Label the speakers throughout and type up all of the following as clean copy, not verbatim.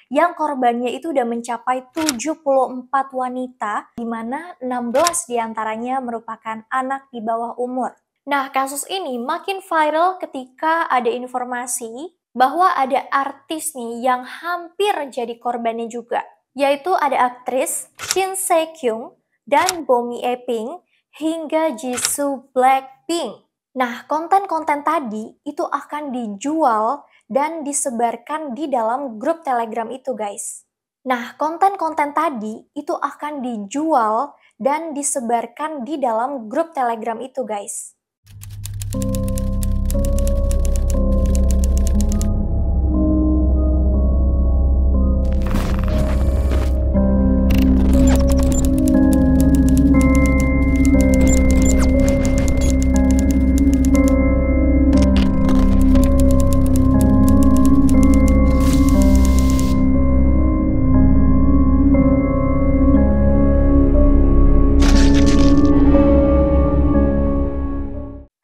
Speaker 1: yang korbannya itu udah mencapai 74 wanita, di mana 16 diantaranya merupakan anak di bawah umur. Nah, kasus ini makin viral ketika ada informasi bahwa ada artis nih yang hampir jadi korbannya juga, yaitu ada aktris Shin Se-kyung dan Bomi Eping hingga Jisoo Blackpink. Nah, konten-konten tadi itu akan dijual dan disebarkan di dalam grup Telegram itu, guys. Nah, konten-konten tadi itu akan dijual dan disebarkan di dalam grup Telegram itu, guys.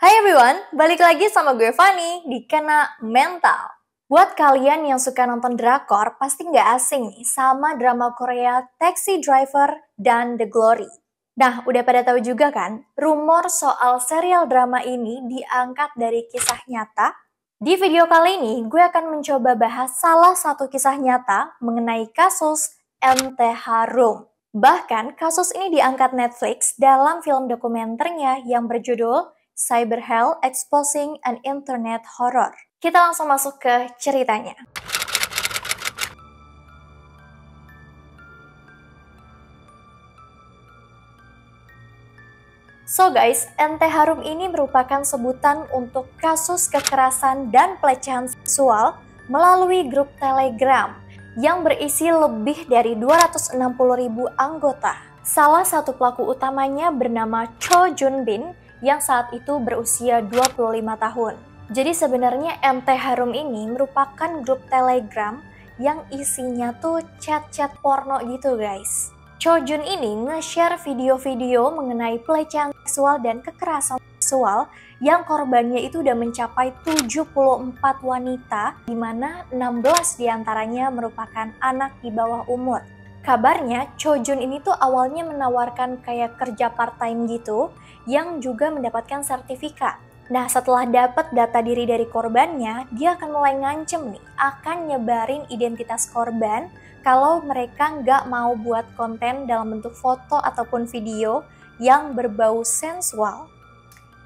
Speaker 1: Hai everyone, balik lagi sama gue Fanny di Kena Mental. Buat kalian yang suka nonton drakor, pasti nggak asing nih sama drama Korea Taxi Driver dan The Glory. Nah, udah pada tahu juga kan, rumor soal serial drama ini diangkat dari kisah nyata. Di video kali ini, gue akan mencoba bahas salah satu kisah nyata mengenai kasus MT Harum. Bahkan, kasus ini diangkat Netflix dalam film dokumenternya yang berjudul Cyber Hell Exposing an Internet Horror. Kita langsung masuk ke ceritanya. So guys, MT Harum ini merupakan sebutan untuk kasus kekerasan dan pelecehan seksual melalui grup Telegram yang berisi lebih dari 260.000 anggota. Salah satu pelaku utamanya bernama Cho Jun Bin yang saat itu berusia 25 tahun. Jadi sebenarnya MT Harum ini merupakan grup Telegram yang isinya tuh chat-chat porno gitu guys. Cho Jun ini nge-share video-video mengenai pelecehan seksual dan kekerasan seksual yang korbannya itu udah mencapai 74 wanita, di mana 16 diantaranya merupakan anak di bawah umur. Kabarnya Cho Jun ini tuh awalnya menawarkan kayak kerja part-time gitu, yang juga mendapatkan sertifikat. Nah, setelah dapat data diri dari korbannya, dia akan mulai ngancem nih, akan nyebarin identitas korban kalau mereka nggak mau buat konten dalam bentuk foto ataupun video yang berbau sensual.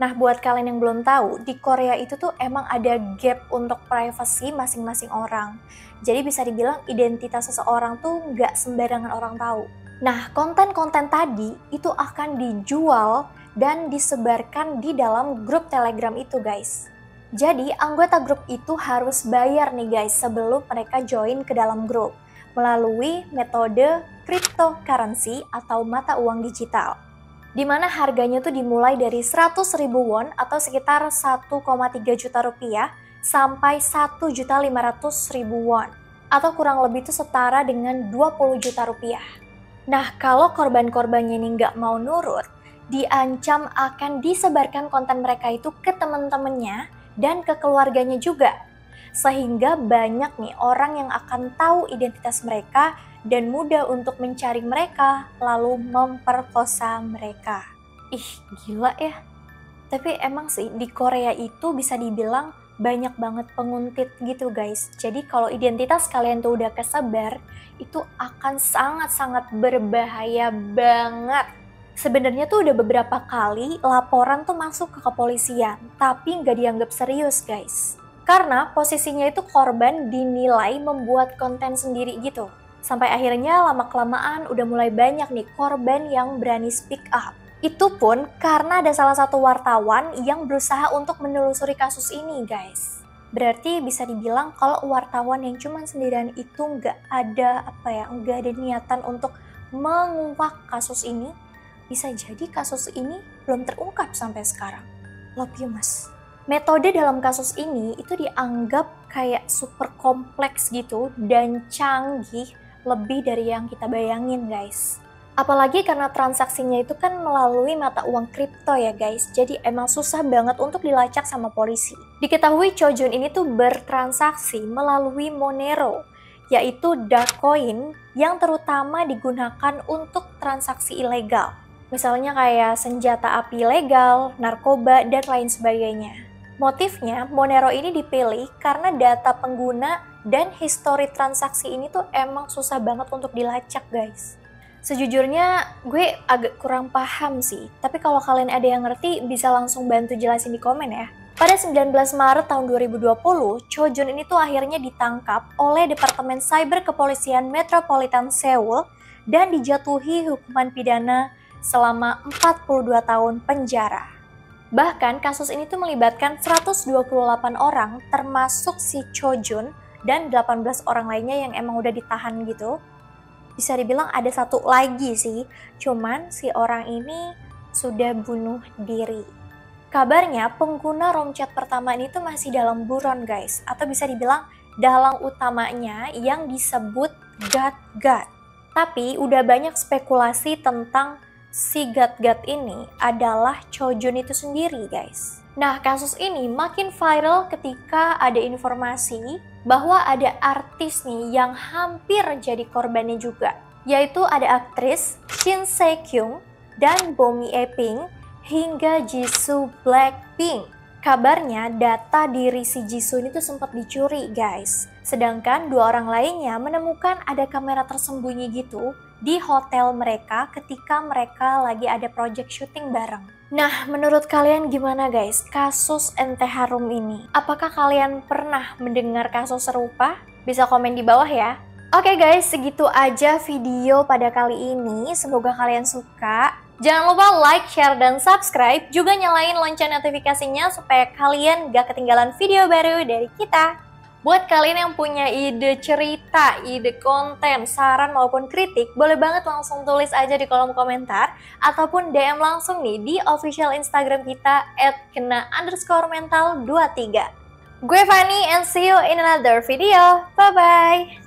Speaker 1: Nah, buat kalian yang belum tahu, di Korea itu tuh emang ada gap untuk privacy masing-masing orang. Jadi bisa dibilang identitas seseorang tuh nggak sembarangan orang tahu. Nah, konten-konten tadi itu akan dijual dan disebarkan di dalam grup Telegram itu guys. Jadi anggota grup itu harus bayar nih guys sebelum mereka join ke dalam grup melalui metode cryptocurrency atau mata uang digital, di mana harganya tuh dimulai dari 100.000 won atau sekitar 1,3 juta rupiah sampai 1.500.000 won atau kurang lebih itu setara dengan 20 juta rupiah. Nah, kalau korban-korbannya ini nggak mau nurut, diancam akan disebarkan konten mereka itu ke teman-temannya dan ke keluarganya juga. Sehingga banyak nih orang yang akan tahu identitas mereka dan mudah untuk mencari mereka lalu memperkosa mereka. Ih, gila ya. Tapi emang sih di Korea itu bisa dibilang banyak banget penguntit gitu guys. Jadi kalau identitas kalian tuh udah kesebar, itu akan sangat-sangat berbahaya banget. Sebenarnya tuh udah beberapa kali laporan tuh masuk ke kepolisian, tapi nggak dianggap serius guys. Karena posisinya itu korban dinilai membuat konten sendiri gitu. Sampai akhirnya lama-kelamaan udah mulai banyak nih korban yang berani speak up. Itu pun karena ada salah satu wartawan yang berusaha untuk menelusuri kasus ini guys. Berarti bisa dibilang kalau wartawan yang cuma sendirian itu nggak ada niatan untuk mengungkap kasus ini, bisa jadi kasus ini belum terungkap sampai sekarang. Love you mas. Metode dalam kasus ini itu dianggap kayak super kompleks gitu dan canggih lebih dari yang kita bayangin guys. Apalagi karena transaksinya itu kan melalui mata uang kripto ya guys, jadi emang susah banget untuk dilacak sama polisi. Diketahui Cho Jun ini tuh bertransaksi melalui Monero, yaitu dark coin yang terutama digunakan untuk transaksi ilegal. Misalnya kayak senjata api ilegal, narkoba, dan lain sebagainya. Motifnya, Monero ini dipilih karena data pengguna dan histori transaksi ini tuh emang susah banget untuk dilacak, guys. Sejujurnya gue agak kurang paham sih, tapi kalau kalian ada yang ngerti bisa langsung bantu jelasin di komen ya. Pada 19 Maret tahun 2020, Chojun ini tuh akhirnya ditangkap oleh Departemen Cyber Kepolisian Metropolitan Seoul dan dijatuhi hukuman pidana selama 42 tahun penjara. Bahkan kasus ini tuh melibatkan 128 orang termasuk si Chojun dan 18 orang lainnya yang emang udah ditahan gitu. Bisa dibilang ada satu lagi sih, cuman si orang ini sudah bunuh diri. Kabarnya pengguna ROM chat pertama ini tuh masih dalam buron guys, atau bisa dibilang dalang utamanya yang disebut God. Tapi udah banyak spekulasi tentang si God ini adalah Chojun itu sendiri guys. Nah, kasus ini makin viral ketika ada informasi bahwa ada artis nih yang hampir jadi korbannya juga, yaitu ada aktris Shin Se-kyung dan Bomi Eping hingga Jisoo Blackpink. Kabarnya data diri si Jisoo ini tuh sempat dicuri guys. Sedangkan dua orang lainnya menemukan ada kamera tersembunyi gitu di hotel mereka ketika mereka lagi ada project syuting bareng. Nah, menurut kalian gimana guys kasus NT Harum ini? Apakah kalian pernah mendengar kasus serupa? Bisa komen di bawah ya. Oke guys, segitu aja video pada kali ini. Semoga kalian suka. Jangan lupa like, share, dan subscribe. Juga nyalain lonceng notifikasinya supaya kalian gak ketinggalan video baru dari kita. Buat kalian yang punya ide cerita, ide konten, saran maupun kritik, boleh banget langsung tulis aja di kolom komentar. Ataupun DM langsung nih di official Instagram kita @kena_mental23. Gue Fanny and see you in another video. Bye-bye!